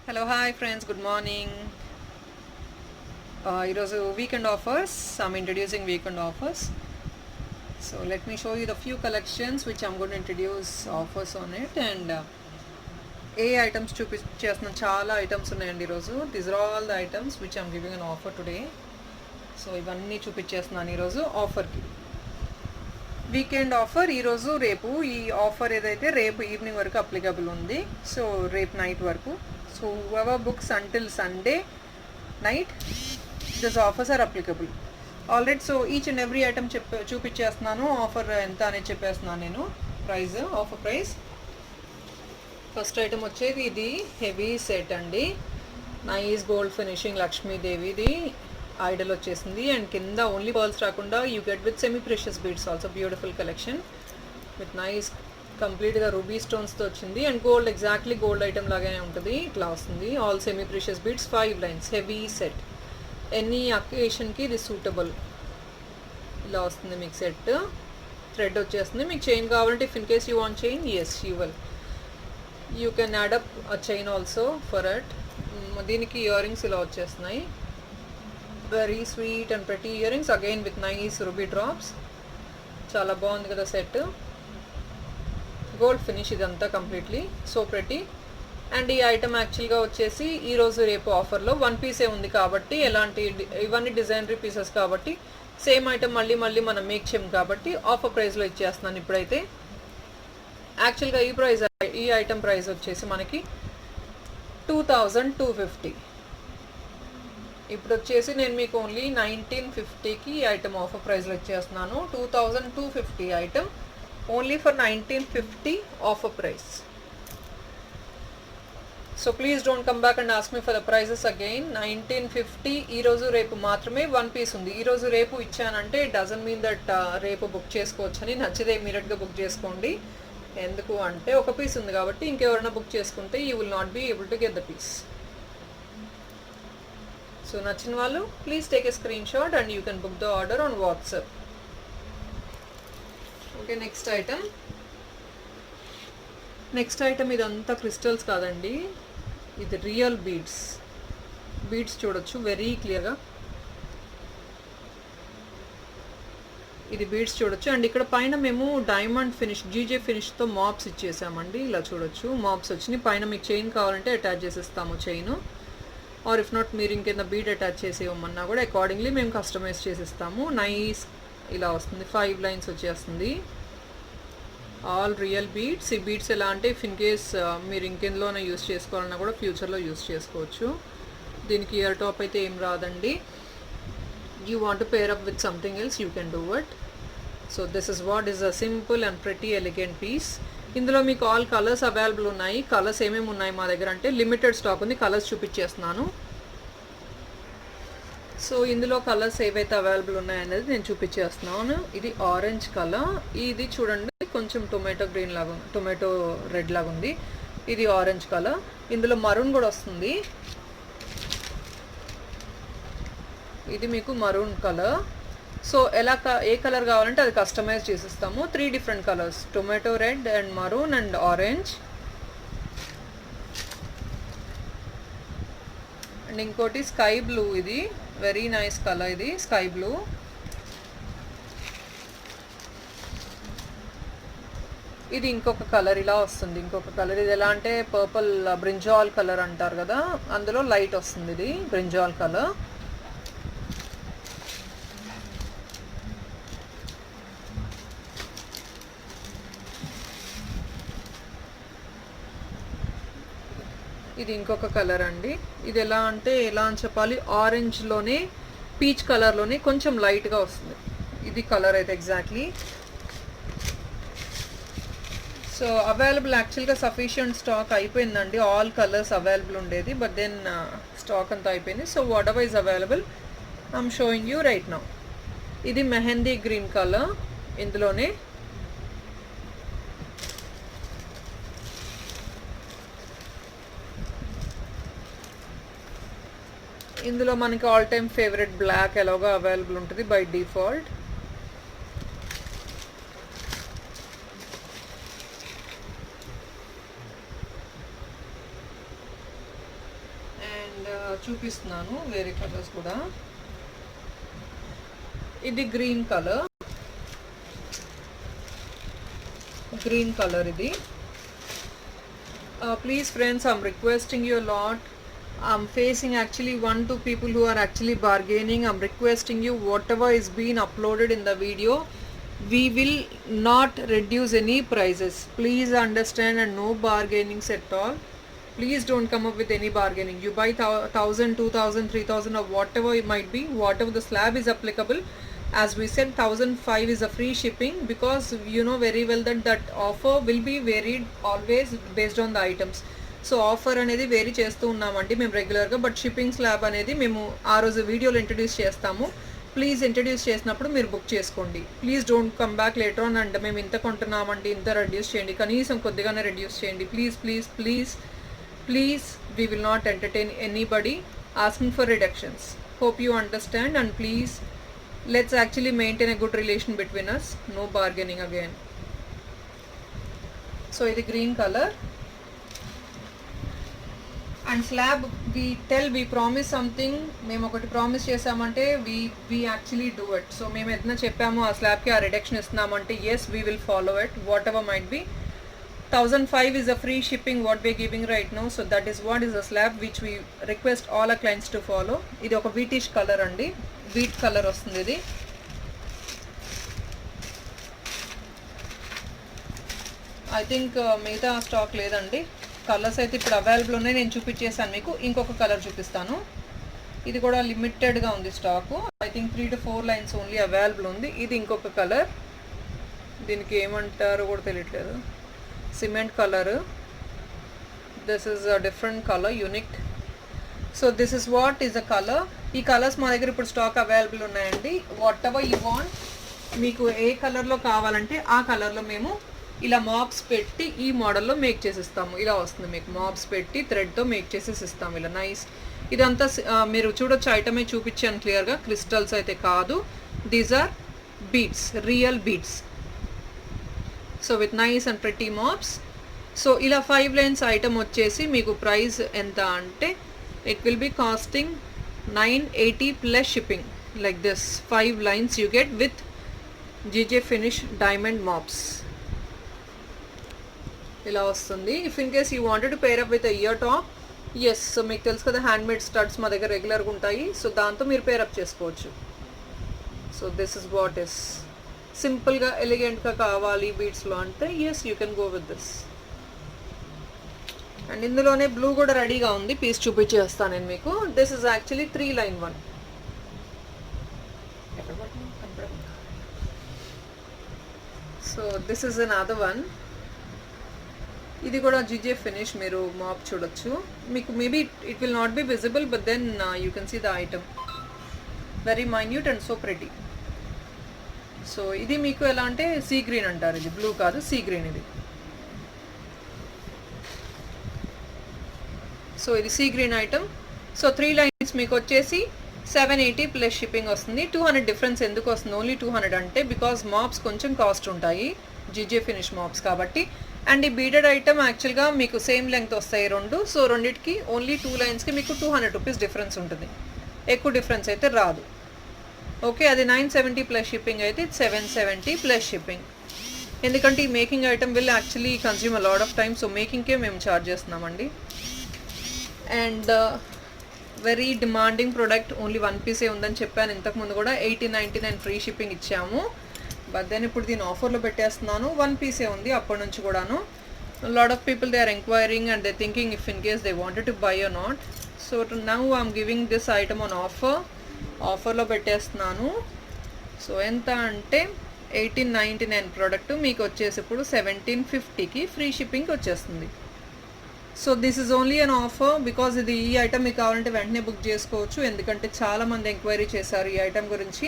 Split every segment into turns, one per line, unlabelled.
Hello, hi friends, good morning. ఈరోజు weekend offers I'm introducing weekend offers. So let me show you the few collections which I'm going to introduce offers on it and ఏ items చూపించేస్తున్నాను, చాలా items ఉన్నాయండి ఈరోజు. These are all the items which I'm giving on offer today. So ఇవన్నీ చూపించేస్తున్నాను ఈరోజు ఆఫర్కి. Weekend offer ఈరోజు రేపు. ఈ ఆఫర్ ఏదైతే రేపు ఈవినింగ్ వరకు అప్లికబుల్ ఉంది. సో రేపు నైట్ వరకు. So whoever books until Sunday night, these offers are applicable. Already so each and every item చూపించేస్తున్నాను. ఆఫర్ ఎంత అనేది చెప్పేస్తున్నాను నేను. Price, offer price. First item వచ్చేది ఇది హెవీ సెట్ అండి. నైస్ గోల్డ్ ఫినిషింగ్ లక్ష్మీదేవిది ఐడల్ వచ్చేసింది. అండ్ కింద ఓన్లీ పర్ల్స్ రాకుండా you get with semi precious beads also. Beautiful collection with nice కంప్లీట్గా రూబీ స్టోన్స్తో వచ్చింది. And gold exactly gold item లాగానే ఉంటుంది. ఇట్లా వస్తుంది. All semi precious beads, 5 lines, heavy set. Any అకేషన్కి ఇది సూటబుల్. ఇలా వస్తుంది మీకు సెట్. థ్రెడ్ వచ్చేస్తుంది. మీకు చైన్ కావాలంటే if in case you want chain, yes you will. You can add up a chain also for it. దీనికి ఇయర్ రింగ్స్ ఇలా వచ్చేస్తున్నాయి. వెరీ స్వీట్ అండ్ ప్రతి earrings again with nice ruby drops. చాలా బాగుంది కదా set. Gold finish ఇదంతా completely. So ప్రతి. And ఈ ఐటమ్ యాక్చువల్గా వచ్చేసి ఈరోజు రేపు ఆఫర్లో 1 పీసే ఉంది కాబట్టి, ఎలాంటి ఇవన్నీ డిజైనరీ పీసెస్ కాబట్టి సేమ్ ఐటమ్ మళ్ళీ మనం మేక్ చేయం కాబట్టి ఆఫర్ ప్రైస్లో ఇచ్చేస్తున్నాను ఇప్పుడైతే. యాక్చువల్గా ఈ ఐటమ్ ప్రైస్ వచ్చేసి మనకి 2250. ఇప్పుడు వచ్చేసి నేను మీకు ఓన్లీ 1950కి ఈ ఐటమ్ ఆఫర్ ప్రైస్లో ఇచ్చేస్తున్నాను. 2250 item only for 1950 offer price. So please don't come back and ask me for the prices again. 1950 ఈరోజు రేపు మాత్రమే 1 పీస్ ఉంది. ఈరోజు రేపు ఇచ్చానంటే ఇట్ డజంట్ మీన్ దట్ రేపు బుక్ చేసుకోవచ్చని. నచ్చితే ఇమీడియట్గా బుక్ చేసుకోండి. ఎందుకు అంటే ఒక పీస్ ఉంది కాబట్టి ఇంకెవరైనా బుక్ చేసుకుంటే you will not be able to get the piece. So నచ్చిన వాళ్ళు please take a screenshot and you can book the order on WhatsApp. Okay, next item ఇదంతా క్రిస్టల్స్ కాదండి, ఇది రియల్ బీడ్స్ చూడొచ్చు వెరీ క్లియర్గా. ఇది beads చూడొచ్చు. And ఇక్కడ పైన మేము డైమండ్ ఫినిష్, జీజే ఫినిష్తో మాప్స్ ఇచ్చేసామండి. ఇలా చూడొచ్చు మాప్స్ వచ్చినాయి. పైన మీకు చైన్ కావాలంటే అటాచ్ చేసేస్తాము చైన్. ఆర్ ఇఫ్ నాట్ మీరు ఇంకేదైనా బీడ్ అటాచ్ చేసి ఇవ్వమన్నా కూడా అకార్డింగ్లీ మేము కస్టమైజ్ చేసిస్తాము. నైస్ ఇలా వస్తుంది. 5 లైన్స్ వచ్చేస్తుంది. All real beads. ఈ బీడ్స్ ఎలా అంటే ఇఫ్ ఇన్ కేస్ మీరు ఇంకెందులోనే యూస్ చేసుకోవాలన్నా కూడా ఫ్యూచర్లో యూస్ చేసుకోవచ్చు. దీనికి ఇయర్ టాప్ అయితే ఏం రాదండి. You want to pair up with something else, you can do it. So this is what is a simple and pretty elegant piece. ఇందులో మీకు ఆల్ కలర్స్ అవైలబుల్ ఉన్నాయి. కలర్స్ ఏమేమి ఉన్నాయి మా దగ్గర అంటే లిమిటెడ్ స్టాక్ ఉంది. కలర్స్ చూపించేస్తున్నాను. సో ఇందులో కలర్స్ ఏవైతే అవైలబుల్ ఉన్నాయనేది నేను చూపించేస్తున్నాను. ఇది ఆరెంజ్ కలర్. ఇది చూడండి కొంచెం టొమాటో రెడ్ లాగా ఉంది. ఇది ఆరెంజ్ కలర్. ఇందులో మరూన్ కూడా వస్తుంది. ఇది మీకు మరూన్ కలర్. సో ఏ కలర్ కావాలంటే అది కస్టమైజ్ చేసిస్తాము. 3 different colours, tomato red and maroon and orange. And ఇంకోటి స్కై బ్లూ. ఇది వెరీ నైస్ కలర్. ఇది స్కై బ్లూ. ఇది ఇంకొక కలర్ ఇలా వస్తుంది. ఇంకొక కలర్ ఇది ఎలా అంటే పర్పుల్ బ్రింజాల్ కలర్ అంటారు కదా, అందులో లైట్ వస్తుంది. ఇది బ్రింజాల్ కలర్. ఇది ఇంకొక కలర్ అండి. ఇది ఎలా అని చెప్పాలి, ఆరెంజ్లోనే పీచ్ కలర్లోనే కొంచెం లైట్గా వస్తుంది. ఇది కలర్ అయితే ఎగ్జాక్ట్లీ. సో అవైలబుల్ యాక్చువల్గా సఫిషియంట్ స్టాక్ అయిపోయిందండి. ఆల్ కలర్స్ అవైలబుల్ ఉండేది, బట్ దెన్ స్టాక్ అంతా అయిపోయింది. So what ever is available I'm showing you right now. ఇది మెహందీ గ్రీన్ కలర్. ఇందులోనే మనకి ఆల్ టైమ్ ఫేవరెట్ బ్లాక్ ఎలాగో అవైలబుల్ ఉంటుంది బై డిఫాల్ట్. అండ్ చూపిస్తున్నాను వేరే కలర్స్ కూడా. ఇది గ్రీన్ కలర్ ఇది. Please friends, I'm requesting you a lot. I'm facing actually 1-2 people who are actually bargaining. I'm requesting you, whatever is being uploaded in the video, we will not reduce any prices. Please understand, and no bargainings at all. Please don't come up with any bargaining. You buy 1000, 2000, 3000 or whatever it might be, whatever the slab is applicable. As we said, 1005 is a free shipping, because you know very well that offer will be varied always based on the items. So offer అనేది vary చేస్తూ ఉన్నామండి మేము రెగ్యులర్గా, but shipping slab అనేది మేము ఆ రోజు వీడియోలో ఇంట్రడ్యూస్ చేస్తాము. ప్లీజ్ ఇంట్రడ్యూస్ చేసినప్పుడు మీరు బుక్ చేసుకోండి. Please don't come back later on and మేము ఇంత కొంటున్నామండి, ఇంత రెడ్యూస్ చేయండి, కనీసం కొద్దిగానే రెడ్యూస్ చేయండి. Please please please please, we will not entertain anybody asking for reductions. Hope you understand, and please let's actually maintain a good relation between us. No bargaining again. So ఇది green color and slab. We promise something. మేము ఒకటి promise చేసామంటే we actually do it. So మేము ఏదైనా చెప్పాము ఆ స్లాబ్కి ఆ reduction ఇస్తున్నామంటే yes, we will follow it, whatever might be. 1005 is a free shipping what we are giving right now. So that is what is a slab which we request all our clients to follow. ఇది ఒక wheatish color అండి, wheat colour వస్తుంది ఇది. I think మిగతా stock లేదండి. Colours అయితే ఇప్పుడు available ఉన్నాయి, నేను చూపించేసాను మీకు. ఇంకొక కలర్ చూపిస్తాను. ఇది కూడా లిమిటెడ్గా ఉంది stock. I think 3 to 4 lines only available ఉంది. ఇది ఇంకొక కలర్, దీనికి ఏమంటారో కూడా తెలియట్లేదు, cement colour. This is a different colour, unique. So this is what is a colour. ఈ కలర్స్ మా దగ్గర ఇప్పుడు స్టాక్ అవైలబుల్ ఉన్నాయండి. వాట్ ఎవర్ యూ వాంట్, మీకు ఏ కలర్లో కావాలంటే ఆ కలర్లో మేము ఇలా మాప్స్ పెట్టి ఈ మోడల్లో మేక్ చేసిస్తాము. ఇలా వస్తుంది మీకు, మాప్స్ పెట్టి థ్రెడ్తో మేక్ చేసేసి ఇస్తాము ఇలా నైస్. ఇదంతా మీరు చూడొచ్చు, ఐటమే చూపించాను క్లియర్గా, క్రిస్టల్స్ అయితే కాదు. These are beads, real beads. So with nice and pretty mops. So ఇలా 5 లైన్స్ ఐటమ్ వచ్చేసి మీకు ప్రైస్ ఎంత అంటే it will be costing 980 plus shipping. Like this 5 lines you get with GJ Finish diamond mops. ఇలా వస్తుంది. If in case you wanted to pair up with ear top, yes. So మీకు తెలుసు కదా handmade studs మా దగ్గర రెగ్యులర్గా ఉంటాయి. So దాంతో మీరు పేరప్ చేసుకోవచ్చు. So this is what is. సింపుల్గా ఎలిగెంట్గా కావాలి బీడ్స్లో అంటే yes, you can go with this. And ఇందులోనే బ్లూ కూడా రెడీగా ఉంది, పీస్ చూపించేస్తాను నేను మీకు. This is actually 3 line 1. So this is another one. ఇది కూడా జీజే ఫినిష్. మీరు మాప్ చూడొచ్చు. మీకు maybe it will not be visible, but then you can see the item. Very minute and so pretty. So ఇది మీకు ఎలా అంటే sea green అంటారు, ఇది బ్లూ కాదు, సీ గ్రీన్ ఇది. సో ఇది sea green item. So 3 lines మీకు వచ్చేసి 780 ప్లస్ షిప్పింగ్ వస్తుంది. 200 డిఫరెన్స్ ఎందుకు వస్తుంది, ఓన్లీ 200 అంటే బికాజ్ మాప్స్ కొంచెం కాస్ట్ ఉంటాయి, జీజే ఫినిష్ మాప్స్ కాబట్టి. అండ్ ఈ బీడెడ్ ఐటమ్ యాక్చువల్గా మీకు సేమ్ లెంగ్త్ వస్తాయి 2. సో రెండింటికి ఓన్లీ 2 లైన్స్కి మీకు 200 రూపీస్ డిఫరెన్స్ ఉంటుంది, ఎక్కువ డిఫరెన్స్ అయితే రాదు. ఓకే, అది 970 ప్లస్ షిప్పింగ్ అయితే 770 ప్లస్ షిప్పింగ్. ఎందుకంటే ఈ making item will actually consume a lot of time. So మేకింగ్కే మేము ఛార్జ్ చేస్తున్నామండి. And very demanding product, only 1 పీసే ఉందని చెప్పాను ఇంతకుముందు కూడా. 1899 ఫ్రీ షిప్పింగ్ ఇచ్చాము, బట్ దెన్ ఇప్పుడు దీన్ని ఆఫర్లో పెట్టేస్తున్నాను. 1 పీసే ఉంది అప్పటి నుంచి కూడాను. Lot of people they are enquiring and they thinking if in case they wanted to buy or not. So now I'm giving this item on ఆఫర్లో పెట్టేస్తున్నాను. సో ఎంత అంటే 1899 ప్రోడక్ట్ మీకు వచ్చేసి ఇప్పుడు 1750కి ఫ్రీ షిప్పింగ్కి వచ్చేస్తుంది. So this is only an offer because ఇది ఈ ఐటమ్ మీకు కావాలంటే వెంటనే బుక్ చేసుకోవచ్చు, ఎందుకంటే చాలామంది ఎంక్వైరీ చేశారు ఈ ఐటమ్ గురించి.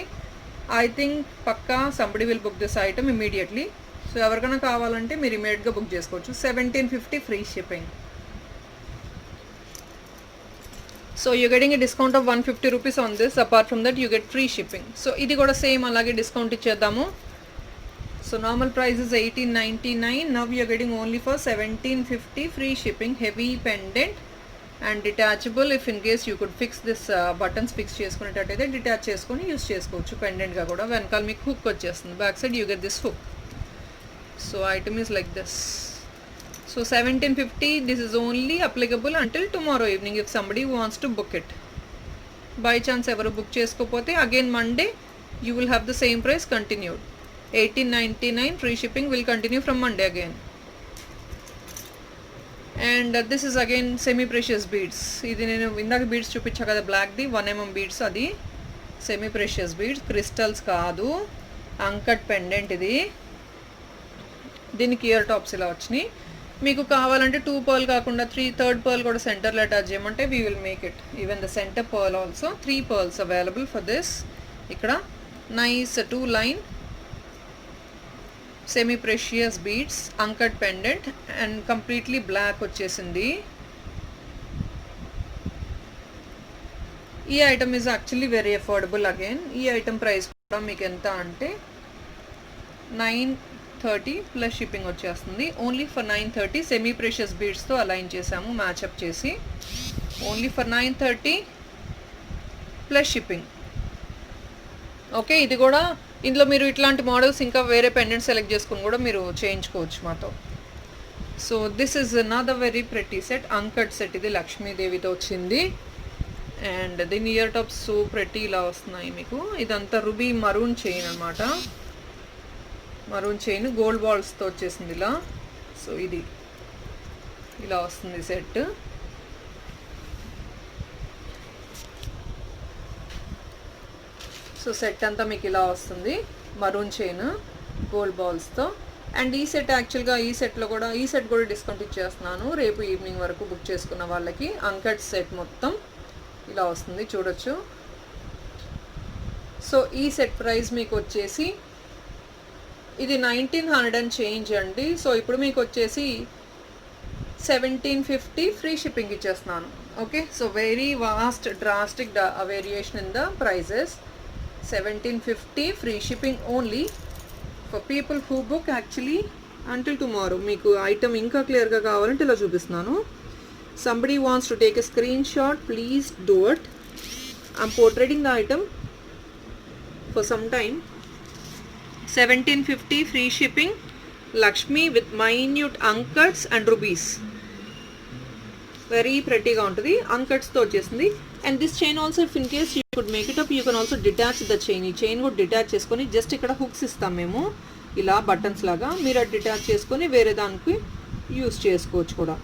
ఐ థింక్ పక్కా somebody will book this item immediately. So ఎవరికైనా కావాలంటే మీరు ఇమీడియట్గా బుక్ చేసుకోవచ్చు. 1750 free shipping. So you getting a discount of 150 rupees on this. Apart from that you get free shipping. So ఇది కూడా సేమ్ అలాగే డిస్కౌంట్ ఇచ్చేద్దాము. So normal price is 1899. Now we are getting only for 1750 free shipping. Heavy pendant and detachable if in case you could fix this buttons fix చేసుకునేటట్టయితే detach చేసుకొని use చేసుకోవచ్చు. పెండెంట్గా కూడా వెనకాల మీకు హుక్ వచ్చేస్తుంది. Back side you get this hook. So item is like this. So 1750, this is only applicable until tomorrow evening if somebody wants to book it. By chance ఎవరు book చేసుకోకపోతే again Monday you will have the same price continued. 1899 free shipping will continue from Monday again. And this is again semi precious beads. ఇది నేను ఇందాక beads చూపించా కదా బ్లాక్ది 1mm beads, అది semi precious beads, crystals కాదు, uncut pendant ఇది. దీనికి ear tops ఇలా వచ్చినాయి. మీకు కావాలంటే 2 పర్ల్ కాకుండా 3 థర్డ్ పర్ల్ కూడా సెంటర్లో అటాచ్ చేయమంటే we will make it. Even the centre pearl also 3 pearls available for this. ఇక్కడ nice 2 line semi precious beads, uncut pendant and completely black వచ్చేసింది. ఈ item is actually very affordable. Again ఈ item price కూడా మీకు ఎంత అంటే 930 plus shipping వచ్చేస్తుంది. Only for 930 semi precious బీడ్స్తో అలైన్ చేసాము మ్యాచప్ చేసి. Only for 930 plus shipping. Okay, ఇది కూడా ఇందులో మీరు ఇట్లాంటి మోడల్స్ ఇంకా వేరే పెండెంట్ సెలెక్ట్ చేసుకుని కూడా మీరు చేయించుకోవచ్చు మాతో. So this is another very pretty set, uncut set. ఇది లక్ష్మీదేవితో వచ్చింది. అండ్ దీని ఇయర్ టాప్స్ సో ప్రెటీ ఇలా వస్తున్నాయి మీకు. ఇదంతా రుబీ మరూన్ చైన్ అనమాట. మరూన్ చైన్ గోల్డ్ బాల్స్తో వచ్చేసింది ఇలా. సో ఇది ఇలా వస్తుంది సెట్. సో సెట్ అంతా మీకు ఇలా వస్తుంది, మరూన్ చైన్ గోల్డ్ బాల్స్తో. అండ్ ఈ సెట్ యాక్చువల్గా ఈ సెట్లో కూడా ఈ సెట్ కూడా డిస్కౌంట్ ఇచ్చేస్తున్నాను రేపు ఈవినింగ్ వరకు బుక్ చేసుకున్న వాళ్ళకి. అంకట్ సెట్ మొత్తం ఇలా వస్తుంది చూడొచ్చు. సో ఈ సెట్ ప్రైస్ మీకు వచ్చేసి ఇది 1900 అండ్ చేంజ్ అండి. సో ఇప్పుడు మీకు వచ్చేసి 1750 ఫ్రీ షిప్పింగ్ ఇచ్చేస్తున్నాను. Okay, so very vast drastic variation in the prices. 1750 free shipping only for people who book actually until tomorrow. మీకు ఐటమ్ ఇంకా క్లియర్గా కావాలంటే ఇలా చూపిస్తున్నాను. somebody wants to take a screenshot, please do it. I'm portraying the item for some time. 1750 free shipping, Lakshmi with minute ankats and rubies. Very pretty గా ఉంటుంది, అంకట్స్ తో వచ్చేసింది. And this chain also if in case you could make it up you can also detach the chain. ఈ chain కూడా detach చేసుకొని just ఇక్కడ hooks ఇస్తాం మేము ఇలా బటన్స్ లాగా, మీరు అది డిటాచ్ చేసుకొని వేరే దానికి యూస్ చేసుకోవచ్చు కూడా.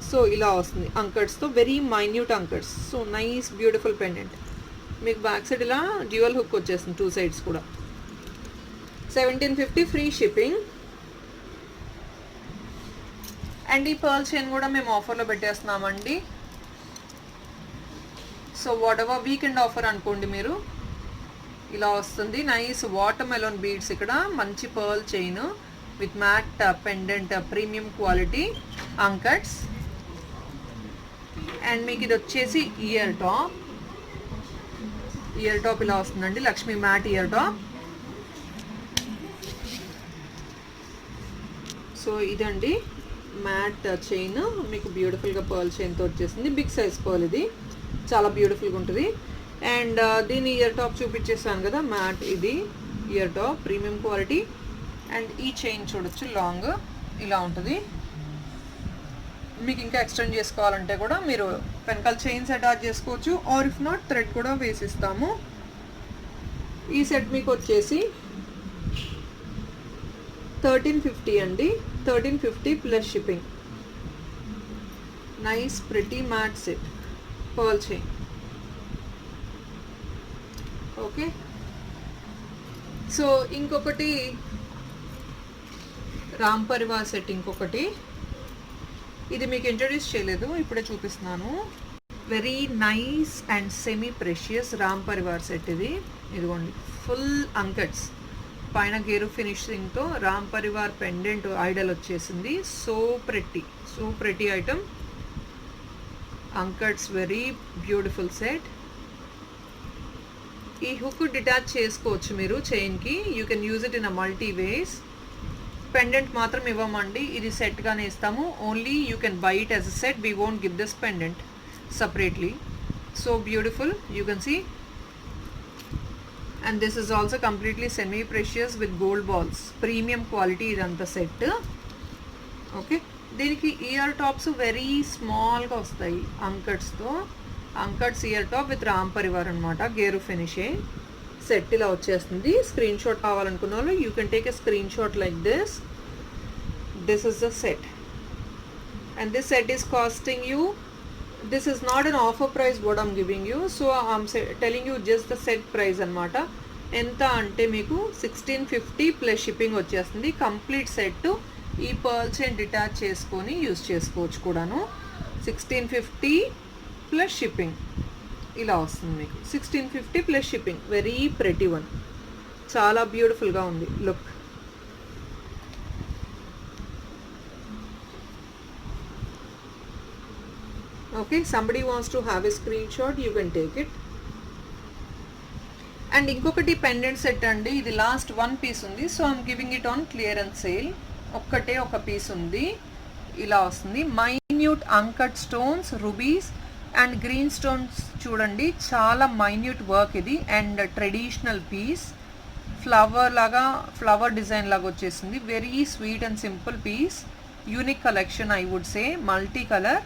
సో ఇలా వస్తుంది అంకట్స్తో, very minute uncuts. So nice beautiful pendant. మీకు బ్యాక్ సైడ్ ఇలా డ్యూయల్ హుక్ వచ్చేస్తుంది 2 సైడ్స్ కూడా. 1750 ఫ్రీ షిప్పింగ్. అండ్ ఈ పర్ల్ చైన్ కూడా మేము ఆఫర్లో పెట్టేస్తున్నామండి. So whatever weekend offer అనుకోండి మీరు. ఇలా వస్తుంది నైస్ వాటర్ మెలోన్ బీడ్స్, ఇక్కడ మంచి pearl chain with matte pendant, premium quality uncuts. And మీకు ఇది వచ్చేసి ఇయర్ టాప్. ఇయర్ టాప్ ఇలా వస్తుందండి, Lakshmi matte ear top. So ఇదండి మ్యాట్ చైన్, మీకు బ్యూటిఫుల్గా పర్ల్ చైన్తో వచ్చేసింది. బిగ్ సైజ్ పర్ల్, ఇది చాలా బ్యూటిఫుల్గా ఉంటుంది. అండ్ దీని ఇయర్ టాప్ చూపించేసాను కదా, మ్యాట్ ఇది ear top, premium quality. And ఈ చైన్ చూడొచ్చు లాంగ్ ఇలా ఉంటుంది. మీకు ఇంకా ఎక్స్టెండ్ చేసుకోవాలంటే కూడా మీరు వెనకాల చైన్స్ అటాచ్ చేసుకోవచ్చు, ఆర్ ఇఫ్ నాట్ థ్రెడ్ కూడా వేసిస్తాము. ఈ సెట్ మీకు వచ్చేసి 1350 అండి, 1350 plus shipping. Nice pretty matte set, pearl chain. Okay, so ఇంకొకటి రామ్ పరివార్ సెట్, ఇంకొకటి ఇది మీకు ఇంట్రడ్యూస్ చేయలేదు, ఇప్పుడే చూపిస్తున్నాను. Very nice and semi precious Ram Parivar set ఇది. ఇదిగోండి ఫుల్ అంకట్స్, పైన గేరు ఫినిషింగ్తో రామ్ పరివార్ పెండెంట్ ఐడల్ వచ్చేసింది. So pretty item. Uncuts very beautiful set. ఈ హుక్ డిటాచ్ చేసుకోవచ్చు మీరు చైన్కి. You can use it in a multi ways. Pendant మాత్రం ఇవ్వమండి, ఇది సెట్గానే ఇస్తాము. Only you can buy it as a set, we won't give this pendant separately. So beautiful, you can see. And this is also completely semi precious with gold balls, premium quality idantha set. Okay, దీనికి ear tops very స్మాల్గా వస్తాయి అంకట్స్తో. Uncuts ear top with Ram Parivar అనమాట, గేరు ఫినిషే set ఇలా వచ్చేస్తుంది. Screen shot కావాలనుకున్న వాళ్ళు you can take a screen shot like this. This is the set and this set is costing you, this is not an offer price what I'm giving you, so I'm telling you just the set price anamata. ఎంత అంటే మీకు 1650 plus shipping వచ్చేస్తుంది. Complete set ఈ pearl chain detach చేసుకొని use చేసుకోవచ్చు కూడాను. 1650 plus shipping ఇలా వస్తుంది మీకు. 1650 plus shipping, very pretty one, చాలా బ్యూటిఫుల్గా ఉంది look. Okay, somebody wants to have a screenshot, you can take it. And ఇంకొకటి పెండెంట్ సెట్ అండి, ఇది లాస్ట్ వన్ పీస్ ఉంది, so I'm giving it on clearance sale. ఒక్కటే ఒక పీస్ ఉంది, ఇలా వస్తుంది. Minute uncut stones, rubies and green stones చూడండి, చాలా మైన్యూట్ వర్క్ ఇది. అండ్ ట్రెడిషనల్ పీస్, ఫ్లవర్ లాగా, ఫ్లవర్ డిజైన్ లాగా వచ్చేసింది. Very sweet and simple piece, unique collection I would say. Multi colour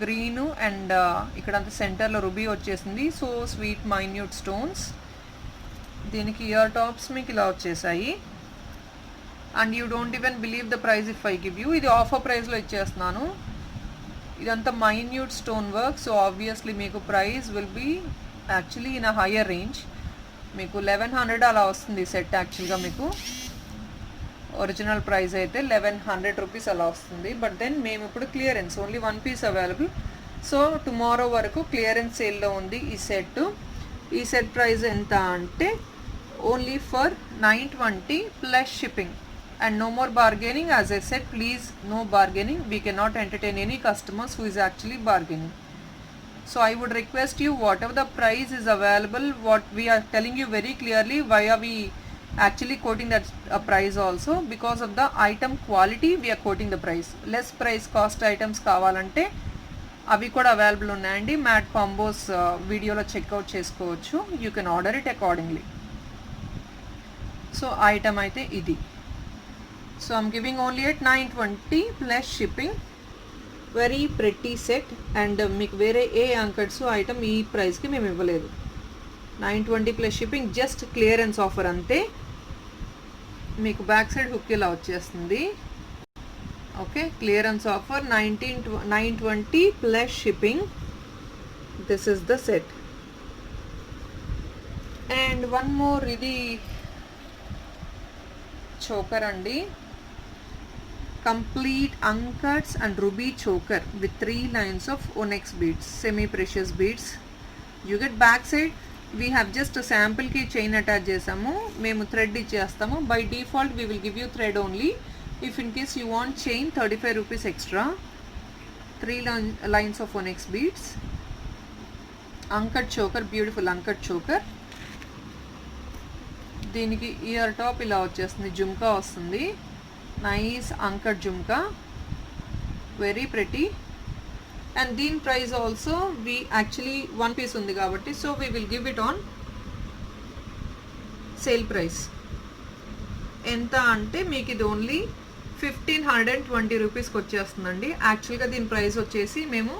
green and ఇక్కడంతా సెంటర్లో రుబీ వచ్చేసింది. So sweet minute stones. దీనికి ఇయర్ టాప్స్ మీకు ఇలా వచ్చేసాయి. And you don't even believe the price if I give you. ఇది offer ప్రైస్లో ఇచ్చేస్తున్నాను. ఇదంతా minute stone work, so obviously మీకు price will be actually in a higher range. మీకు 1100 అలా వస్తుంది సెట్. యాక్చువల్గా మీకు ఒరిజినల్ ప్రైస్ అయితే 1100 రూపీస్ అలా వస్తుంది. బట్ దెన్ మేము ఇప్పుడు clearance, only one piece available. So tomorrow వరకు క్లియరెన్స్ సేల్లో ఉంది ఈ సెట్. ఈ సెట్ ప్రైస్ ఎంత అంటే only for 920 plus shipping. And no more bargaining. As I said, please no bargaining. We cannot entertain any customers who is actually bargaining. So I would request you, whatever the price is available, what we are telling you very clearly, why are we actually quoting that price also, because of the item quality we are quoting the price. Less price cost items కావాలంటే అవి కూడా available ఉన్నాయండి. Mat combos వీడియోలో checkout చేసుకోవచ్చు. You can order it accordingly. So item అయితే ఇది. So I'm giving only at 920 plus shipping. Very pretty set. And మీకు వేరే ఏ అంకట్స్ ఐటమ్ ఈ ప్రైస్కి మేము ఇవ్వలేదు. 920 plus shipping, just clearance offer అంతే. మీకు బ్యాక్ సైడ్ హుక్ ఇలా వచ్చేస్తుంది. Okay, clearance offer 920 plus shipping. This is the set. And one more, ఇది చోకర్ అండి. Complete uncuts and ruby choker with 3 lines of onyx beads, semi precious beads. You get back side, we have just a sample ki chain attach chesamu, memu thread ichestamu. By default we will give you thread only. If in case you want chain, 35 rupees extra. 3 lines of onyx beads. Uncut choker, beautiful uncut choker. దీనికి ear top ఇలా వచ్చేస్తుంది, జుమ్కా వస్తుంది. Nice uncut jhumka, very pretty. And దీని price also we actually one piece ఉంది కాబట్టి, so we will give it on sale price. ఎంత అంటే మీకు ఇది ఓన్లీ 1520 రూపీస్కి వచ్చేస్తుందండి. యాక్చువల్గా దీని ప్రైస్ వచ్చేసి మేము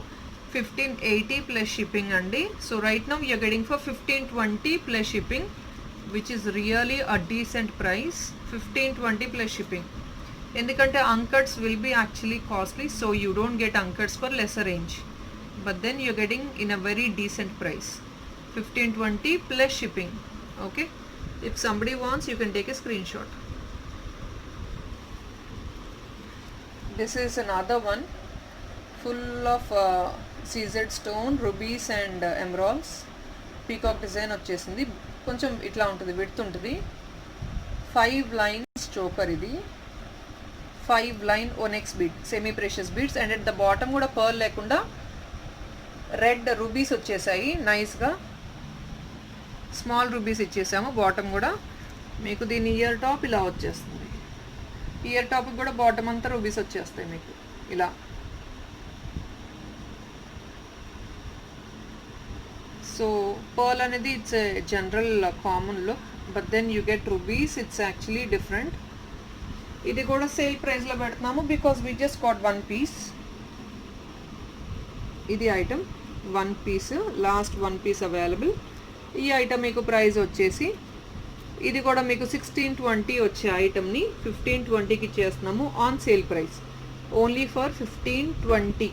1580 ప్లస్ షిప్పింగ్ అండి. So right now you're getting for 1520 plus shipping, which is really a decent price. 1520 plus shipping. ఎందుకంటే uncuts will be actually costly, so you don't get uncuts for lesser range, but then you're getting in a very decent price. 1520 plus shipping. Okay, if somebody wants, you can take a screenshot. This is another one full of seized stone, rubies and emeralds. Peacock design వచ్చేసింది. కొంచెం ఇట్లా ఉంటుంది, width ఉంటుంది. 5 lines choker ఇది. 5 line onyx bead, semi precious beads. And at the bottom కూడా pearl లేకుండా red rubies వచ్చేసాయి నైస్గా. స్మాల్ రూబీస్ ఇచ్చేసాము బాటమ్ కూడా. మీకు దీని ఇయర్ టాప్ ఇలా వచ్చేస్తుంది. ఇయర్ టాప్ కూడా బాటమ్ అంతా రూబీస్ వచ్చేస్తాయి మీకు ఇలా. సో పర్ల్ అనేది it's a general common look, but then you get rubies, it's actually different. ఇది కూడా సేల్ ప్రైస్లో పెడుతున్నాము because we just got 1 piece. ఇది item 1 piece, last 1 piece available. ఈ ఐటమ్ మీకు ప్రైస్ వచ్చేసి ఇది కూడా మీకు 1620 వచ్చే ఐటమ్ని 1520కి ఇచ్చేస్తున్నాము on sale price, only for 1520.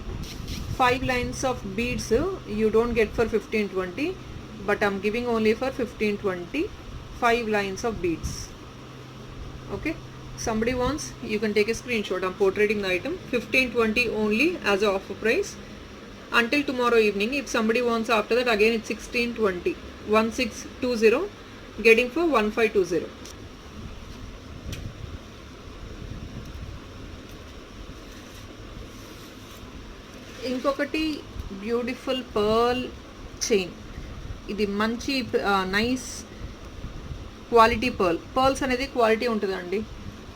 5 lines of beads you don't get for 1520, but I'm giving only for 1520. 5 lines of beads. Okay, somebody wants, you can take a screenshot. I'm portraying the item 1520 only as a offer price until tomorrow evening. If somebody wants after that, again it's 1620. 1620 getting for 1520. ఇంకొకటి beautiful pearl chain. ఇది మంచి nice quality pearls అనేది quality ఉంటుందండి.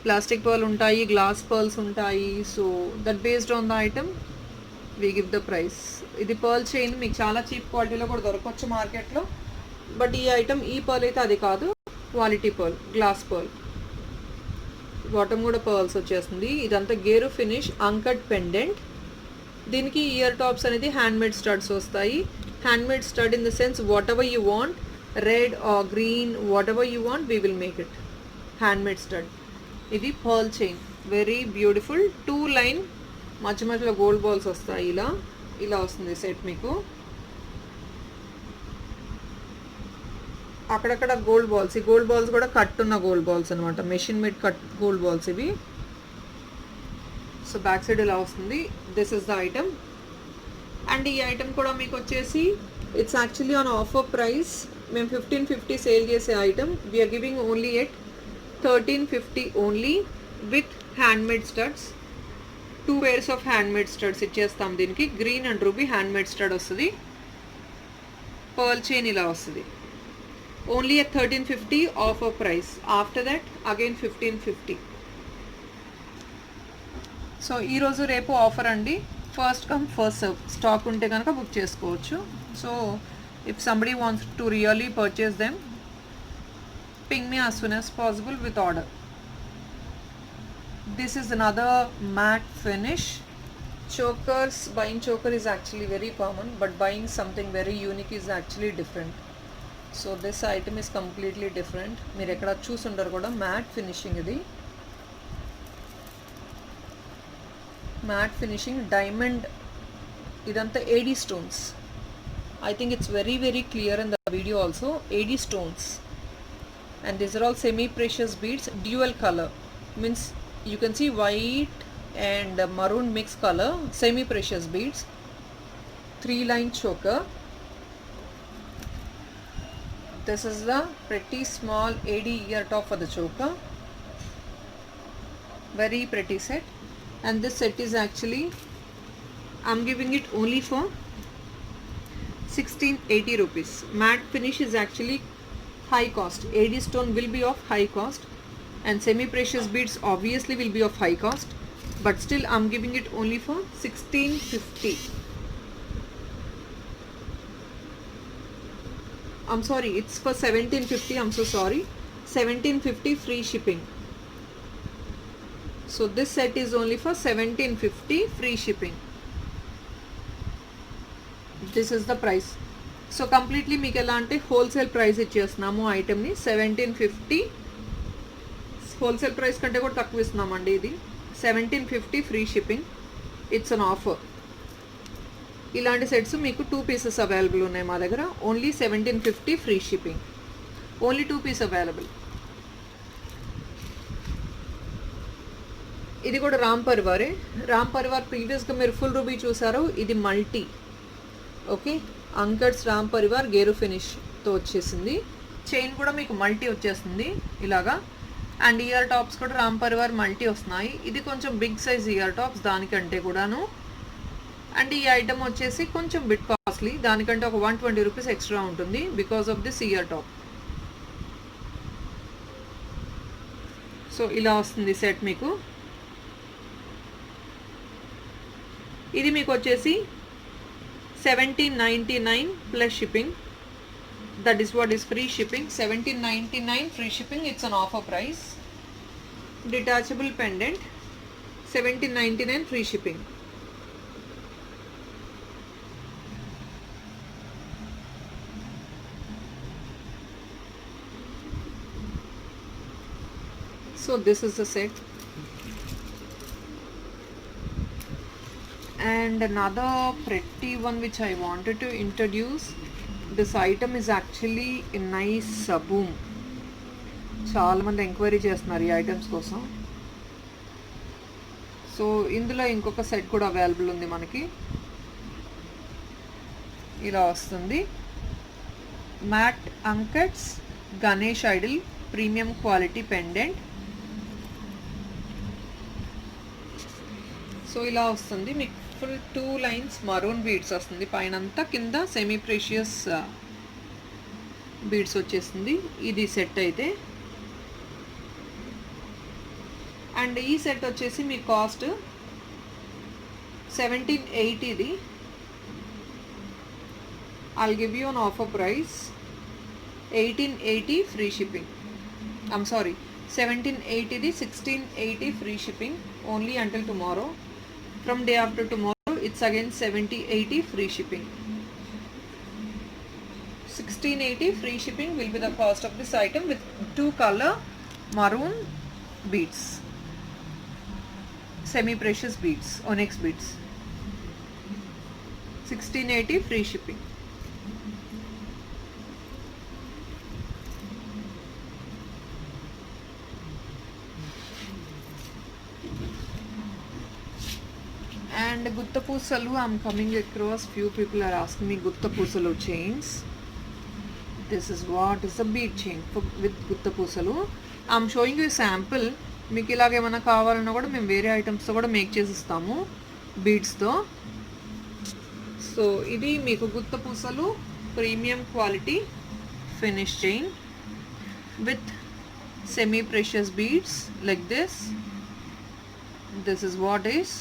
Plastic pearl ఉంటాయి, glass pearls ఉంటాయి. So that based on the item we give the price. ఇది pearl chain మీకు చాలా చీప్ క్వాలిటీలో కూడా దొరకవచ్చు మార్కెట్లో, బట్ ఈ ఐటమ్ ఈ పర్ల్ అయితే అది కాదు, quality pearl, glass pearl. Bottom కూడా పర్ల్స్ వచ్చేస్తుంది. ఇదంతా గేరు ఫినిష్ అంకట్ పెండెంట్. దీనికి ఇయర్ టాప్స్ అనేది హ్యాండ్మేడ్ స్టడ్స్ వస్తాయి. Handmade stud in the sense whatever you want, red or green, whatever you want we will make it handmade stud. ఇది pearl chain, very beautiful. 2 line మధ్య మధ్యలో gold balls వస్తాయి. ఇలా వస్తుంది set మీకు. అక్కడక్కడ gold balls, ఈ gold balls కూడా కట్ ఉన్న గోల్డ్ బాల్స్ అనమాట, machine made cut gold balls ఇవి. సో బ్యాక్ సైడ్ ఇలా వస్తుంది. This is the item. And ఈ ఐటమ్ కూడా మీకు వచ్చేసి it's actually on offer price. మేము 1550 సేల్ చేసే item we're giving only at 1350 only with handmade studs. 2 pairs of handmade studs ఇచ్చేస్తాం దీనికి. Green and ruby handmade stud వస్తుంది. పర్ల్ చైన్ ఇలా వస్తుంది. Only at 1350 offer price. After that again 1550. So ఈరోజు రేపు offer అండి. First come first serve. Stock ఉంటే కనుక బుక్ చేసుకోవచ్చు. So if somebody wants to really purchase them, ping me as soon as possible with order. This is another matte finish. Chokers, buying choker is actually very common, but buying something very unique is actually different. So this item is completely different. మీరు ఎక్కడ చూసుంటారు కూడా, matte finishing. ఇది matte finishing diamond. ఇదంతా AD stones. I think it's very very clear in the video also. AD stones, and these are all semi precious beads, dual color, means you can see white and maroon mixed color, semi precious beads. 3 line choker. This is the pretty small AD ear top for the choker. Very pretty set. And this set is actually, I'm giving it only for 1680 rupees. Matte finish is actually high cost. AD stone will be of high cost, and semi precious beads obviously will be of high cost, but still I'm giving it only for 1650. I'm sorry, it's for 1750. I'm so sorry. 1750 free shipping. So this set is only for 1750 free shipping. This is the price. So completely మీకు ఎలా అంటే wholesale price ఇచ్చేస్తున్నాము ఐటమ్ని 1750. Wholesale price కంటే కూడా తక్కువ ఇస్తున్నామండి. ఇది 1750 free shipping. It's an offer. ఇలాంటి sets మీకు 2 pieces అవైలబుల్ ఉన్నాయి మా దగ్గర. Only 1750 free shipping. Only 2 pieces available. ఇది కూడా రామ్ పరివారే. రామ్ పరివార్ ప్రీవియస్గా మీరు ఫుల్ రూబీ చూసారు. ఇది multi. Okay, అంకట్స్ Ram Parivar gear ఫినిష్తో వచ్చేసింది. చైన్ కూడా మీకు మల్టీ వచ్చేస్తుంది ఇలాగా. అండ్ ఇయర్ టాప్స్ కూడా రామ్ పరివార్ మల్టీ వస్తున్నాయి. ఇది కొంచెం బిగ్ సైజ్ ఇయర్ టాప్స్ దానికంటే కూడాను. అండ్ ఈ ఐటమ్ వచ్చేసి కొంచెం బిట్ కాస్ట్లీ, దానికంటే ఒక 120 రూపీస్ ఎక్స్ట్రా ఉంటుంది because of this year top. So ఇలా వస్తుంది సెట్ మీకు. ఇది మీకు వచ్చేసి 1799 plus shipping. That is what is free shipping. 1799 free shipping. It's an offer price. Detachable pendant 1799 free shipping. So this is the set. And another pretty one which I wanted to introduce. This item is actually a nice boom. చాలా మంది enquiry చేస్తున్నారు ఈ items కోసం. So ఇందులో ఇంకొక set కూడా available ఉంది మనకి. ఇలా వస్తుంది. Matte uncuts Ganesh idol premium quality pendant. So ఇలా వస్తుంది మీకు. ఫుల్ 2 లైన్స్ మరూన్ బీడ్స్ వస్తుంది పైన అంతా, కింద సెమీ ప్రీషియస్ బీడ్స్ వచ్చేస్తుంది. ఇది సెట్ అయితే. అండ్ ఈ సెట్ వచ్చేసి మీ cost 1780. I'll give you an offer price 1880 free shipping. I'm sorry, 1780 1680 free shipping only until tomorrow. From day after tomorrow it's again 7080 free shipping. 1680 free shipping will be the cost of this item with 2 color maroon beads, semi precious beads, onyx beads. 1680 free shipping. And Gutta Pusalu, I'm coming across, few people are asking me Gutta Pusalu chains. This is what is a bead chain with Gutta Pusalu. I'm showing you a sample. మీకు ఇలాగేమైనా కావాలన్నా కూడా మేము వేరే ఐటమ్స్తో కూడా make చేసి ఇస్తాము బీడ్స్తో. So ఇది మీకు గుత్త పూసలు premium quality finish chain with semi precious beads like this. This is what is.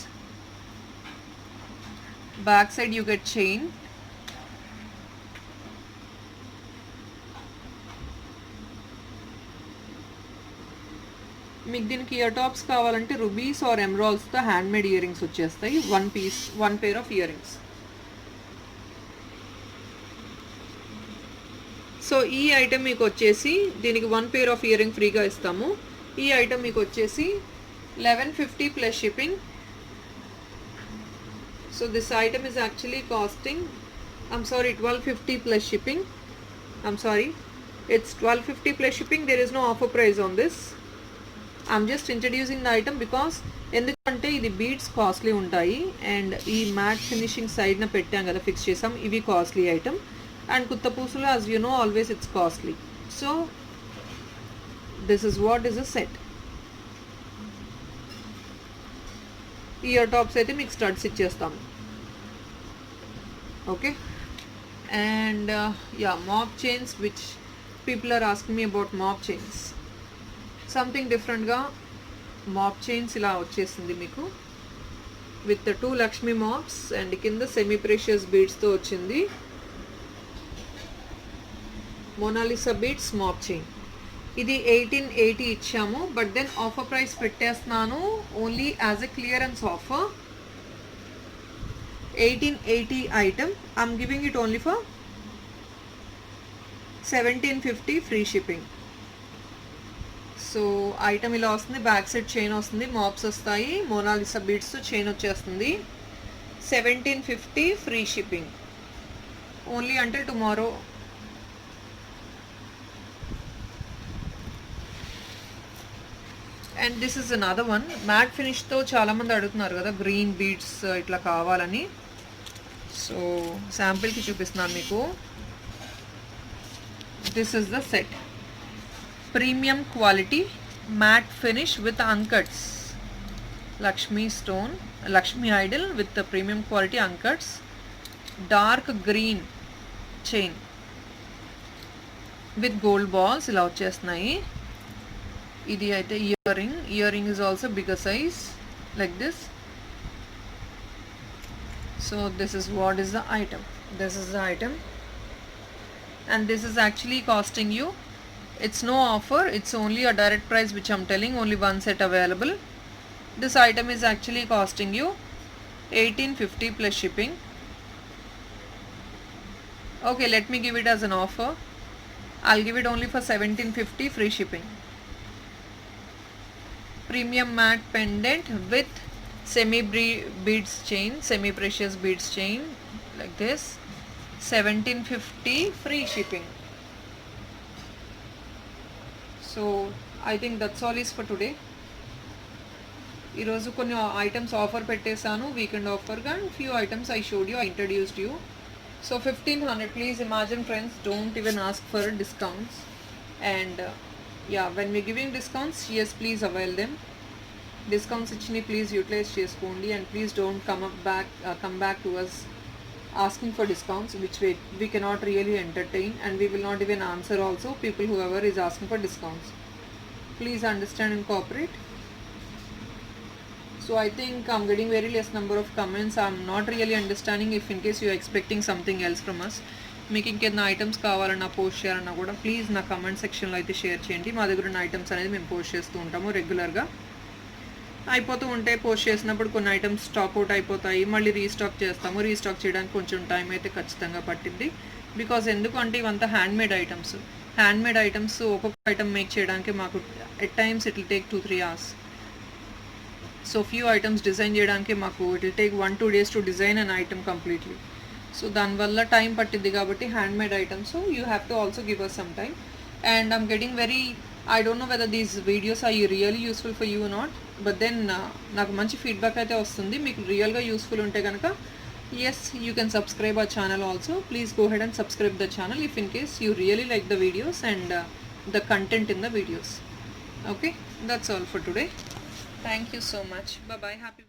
Back side you get chain. మీకు దీనికి ఇయర్ టాప్స్ కావాలంటే రూబీస్ ఆర్ ఎమరాల్డ్స్తో హ్యాండ్ మేడ్ ఇయర్ రింగ్స్ వచ్చేస్తాయి. 1 pair of ear rings. So ఈ item మీకు వచ్చేసి దీనికి 1 pair of ear ring ఫ్రీగా ఇస్తాము. ఈ ఐటెం మీకు వచ్చేసి 1150 plus shipping. So this item is actually costing, I'm sorry, 1250 plus shipping. I'm sorry, it's 1250 plus shipping. There is no offer price on this. I'm just introducing the item because ఎందుకంటే ఇది beads costly ఉంటాయి and ఈ matte finishing సైడ్న పెట్టాం కదా, fix చేసాం. ఇవి costly item. And కుత్త పూసలు as you know always it's costly. So this is what is a set. Ear tops అయితే మీకు స్టడ్స్ ఇచ్చేస్తాము. Okay. And yeah, mop chains which people are asking me about mop chains. Something డిఫరెంట్గా mop chains ఇలా వచ్చేసింది మీకు with 2 Lakshmi mops and కింద semi precious బీడ్స్తో వచ్చింది. Mona Lisa beads mop chain. ఇది 1880 ఇచ్చాము, బట్ దెన్ ఆఫర్ ప్రైస్ పెట్టేస్తున్నాను only as a clearance offer. 1880 item I'm giving it only for 1750 free shipping. So item ఇలా వస్తుంది. బ్యాక్ సైడ్ చైన్ వస్తుంది, మాప్స్ వస్తాయి, మోనాలిసా బీడ్స్తో చైన్ వచ్చేస్తుంది. 1750 free shipping only until tomorrow. And this is another one. Matte ఫినిష్తో చాలామంది అడుగుతున్నారు కదా గ్రీన్ బీడ్స్ ఇట్లా కావాలని. సో శాంపిల్కి చూపిస్తున్నాను మీకు. This is the set. Premium quality matte finish with అన్కట్స్. Lakshmi stone, Lakshmi Idol with premium quality అన్కట్స్. Dark green chain with gold balls ఇలా వచ్చేస్తున్నాయి. ఇది అయితే ear ring is also bigger size like this. So this is what is the item. This is the item, and this is actually costing you, it's no offer, it's only a direct price which I'm telling, only one set available. This item is actually costing you 1850 plus shipping. Okay, let me give it as an offer. I'll give it only for 1750 free shipping. Premium matte pendant with semi beads chain, semi precious beads chain like this, 1750 free shipping. So I think that's all is for today. ఈరోజు కొన్ని items offer పెట్టేశాను weekend ఆఫర్గా, and few items I showed you, I introduced you. So 1500, please imagine friends, don't even ask for discounts. And yeah, when we giving discounts, yes please avail them. Discounts ఇచ్చినవి please utilise చేసుకోండి, and please don't come back to us asking for discounts which we cannot really entertain, and we will not even answer also people whoever is asking for discounts. Please understand and cooperate. So I think I'm getting very less number of comments. I'm not really understanding if in case you're expecting something else from us. మీకు ఇంకేదైనా items కావాలన్నా post చేయాలన్నా కూడా please నా comment సెక్షన్లో అయితే share చేయండి. మా దగ్గర ఉన్న ఐటమ్స్ అనేది మేము పోస్ట్ చేస్తూ ఉంటాము రెగ్యులర్గా. అయిపోతూ ఉంటే పోస్ట్ చేసినప్పుడు కొన్ని ఐటమ్స్ స్టాక్ అవుట్ అయిపోతాయి, మళ్ళీ రీస్టాక్ చేస్తాము. రీస్టాక్ చేయడానికి కొంచెం టైం అయితే ఖచ్చితంగా పట్టింది. బికాజ్ ఎందుకంటే ఇవంతా హ్యాండ్మేడ్ ఐటమ్స్. హ్యాండ్మేడ్ ఐటమ్స్ ఒక్కొక్క ఐటమ్ మేక్ చేయడానికి మాకు at times it will take 2-3 hours. So few items design చేయడానికి మాకు it will take 1-2 days to design an item completely. So దానివల్ల టైం పట్టింది కాబట్టి handmade items you have to also give us some time. And I'm getting very, I don't know whether these videos are really useful for you or not, but then నాకు మంచి feedback అయితే వస్తుంది. మీకు రియల్గా useful ఉంటే కనుక yes, you can subscribe our channel also. Please go ahead and subscribe the channel if in case you really like the videos and the content in the videos. Okay, that's all for today. Thank you so much. Bye bye. Happy